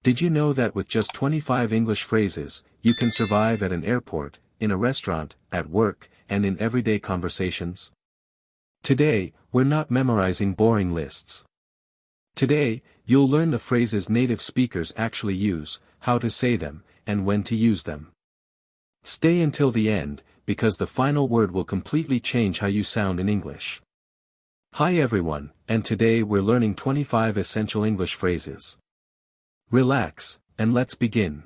Did you know that with just 25 English phrases, you can survive at an airport, in a restaurant, at work, and in everyday conversations? Today, we're not memorizing boring lists. Today, you'll learn the phrases native speakers actually use, how to say them, and when to use them. Stay until the end, because the final word will completely change how you sound in English. Hi everyone, and today we're learning 25 essential English phrases. Relax, and let's begin.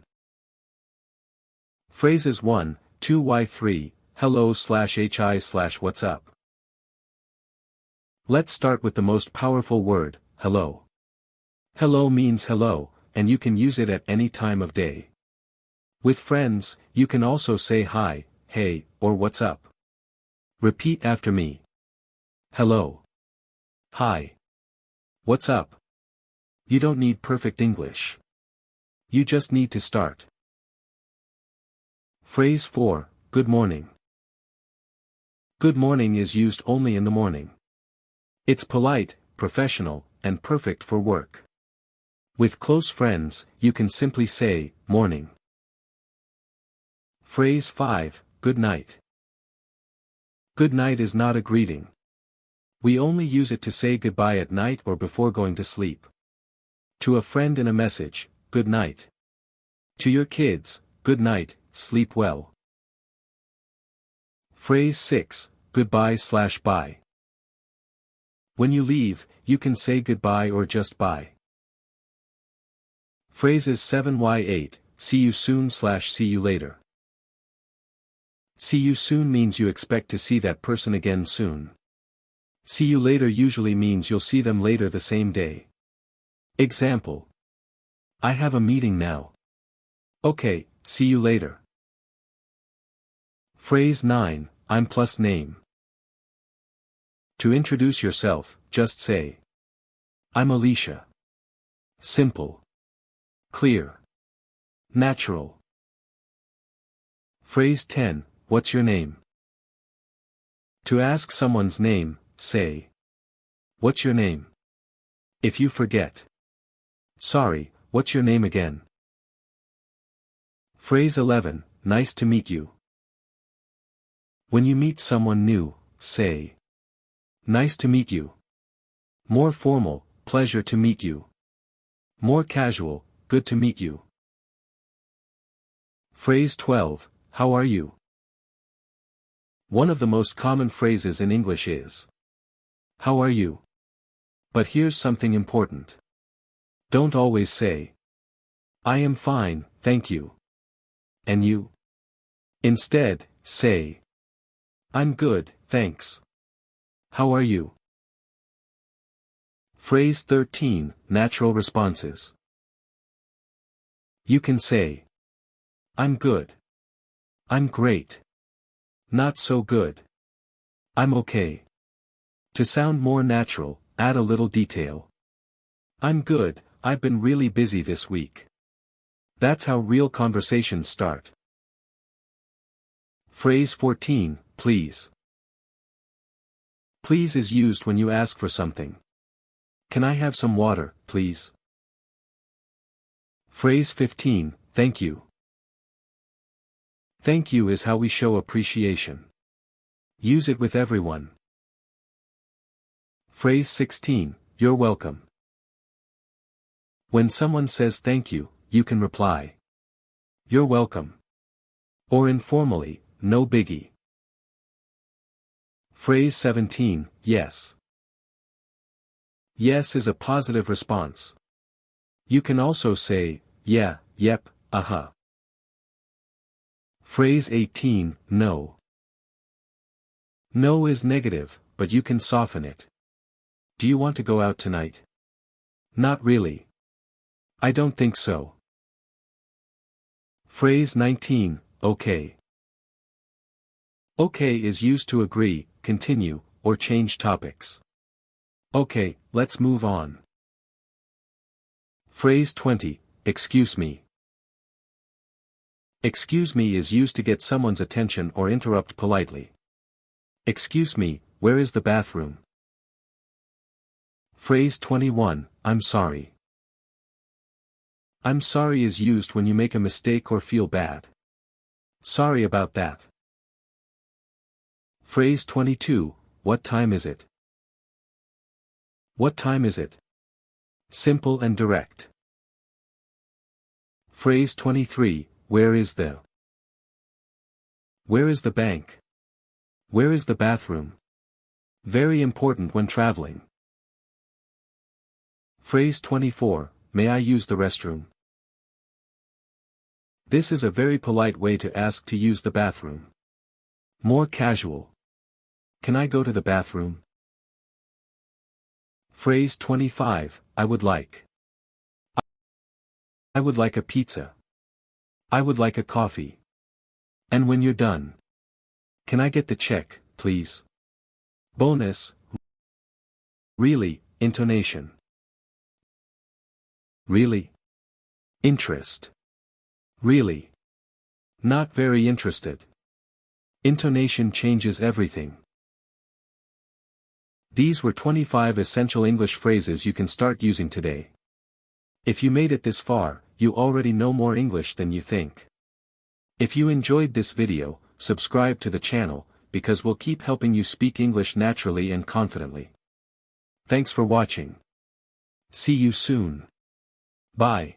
Phrases 1, 2 y3, hello/hi/what's up. Let's start with the most powerful word, hello. Hello means hello, and you can use it at any time of day. With friends, you can also say hi, hey, or what's up. Repeat after me. Hello. Hi. What's up? You don't need perfect English. You just need to start. Phrase 4, good morning. Good morning is used only in the morning. It's polite, professional, and perfect for work. With close friends, you can simply say, morning. Phrase 5, good night. Good night is not a greeting. We only use it to say goodbye at night or before going to sleep. To a friend in a message, good night. To your kids, good night, sleep well. Phrase 6, goodbye/bye. When you leave, you can say goodbye or just bye. Phrases 7y8, see you soon/see you later. See you soon means you expect to see that person again soon. See you later usually means you'll see them later the same day. Example. I have a meeting now. Okay, see you later. Phrase 9, I'm plus name. To introduce yourself, just say, I'm Alicia. Simple. Clear. Natural. Phrase 10, what's your name? To ask someone's name, say, what's your name? If you forget. Sorry, what's your name again? Phrase 11, nice to meet you. When you meet someone new, say, nice to meet you. More formal, pleasure to meet you. More casual, good to meet you. Phrase 12, how are you? One of the most common phrases in English is, how are you? But here's something important. Don't always say, I am fine, thank you. And you? Instead, say, I'm good, thanks. How are you? Phrase 13, natural responses. You can say, I'm good. I'm great. Not so good. I'm okay. To sound more natural, add a little detail. I'm good, I've been really busy this week. That's how real conversations start. Phrase 14, please. Please is used when you ask for something. Can I have some water, please? Phrase 15, thank you. Thank you is how we show appreciation. Use it with everyone. Phrase 16, you're welcome. When someone says thank you, you can reply, you're welcome. Or informally, no biggie. Phrase 17, yes. Yes is a positive response. You can also say, yeah, yep, uh-huh. Phrase 18, no. No is negative, but you can soften it. Do you want to go out tonight? Not really. I don't think so. Phrase 19, okay. Okay is used to agree, continue, or change topics. Okay, let's move on. Phrase 20, excuse me. Excuse me is used to get someone's attention or interrupt politely. Excuse me, where is the bathroom? Phrase 21, I'm sorry. I'm sorry is used when you make a mistake or feel bad. Sorry about that. Phrase 22, what time is it? What time is it? Simple and direct. Phrase 23, where is the? Where is the bank? Where is the bathroom? Very important when traveling. Phrase 24, may I use the restroom? This is a very polite way to ask to use the bathroom. More casual. Can I go to the bathroom? Phrase 25, I would like. I would like a pizza. I would like a coffee. And when you're done. Can I get the check, please? Bonus. Really, intonation. Really? Interest. Really? Not very interested. Intonation changes everything. These were 25 essential English phrases you can start using today. If you made it this far, you already know more English than you think. If you enjoyed this video, subscribe to the channel, because we'll keep helping you speak English naturally and confidently. Thanks for watching. See you soon. Bye.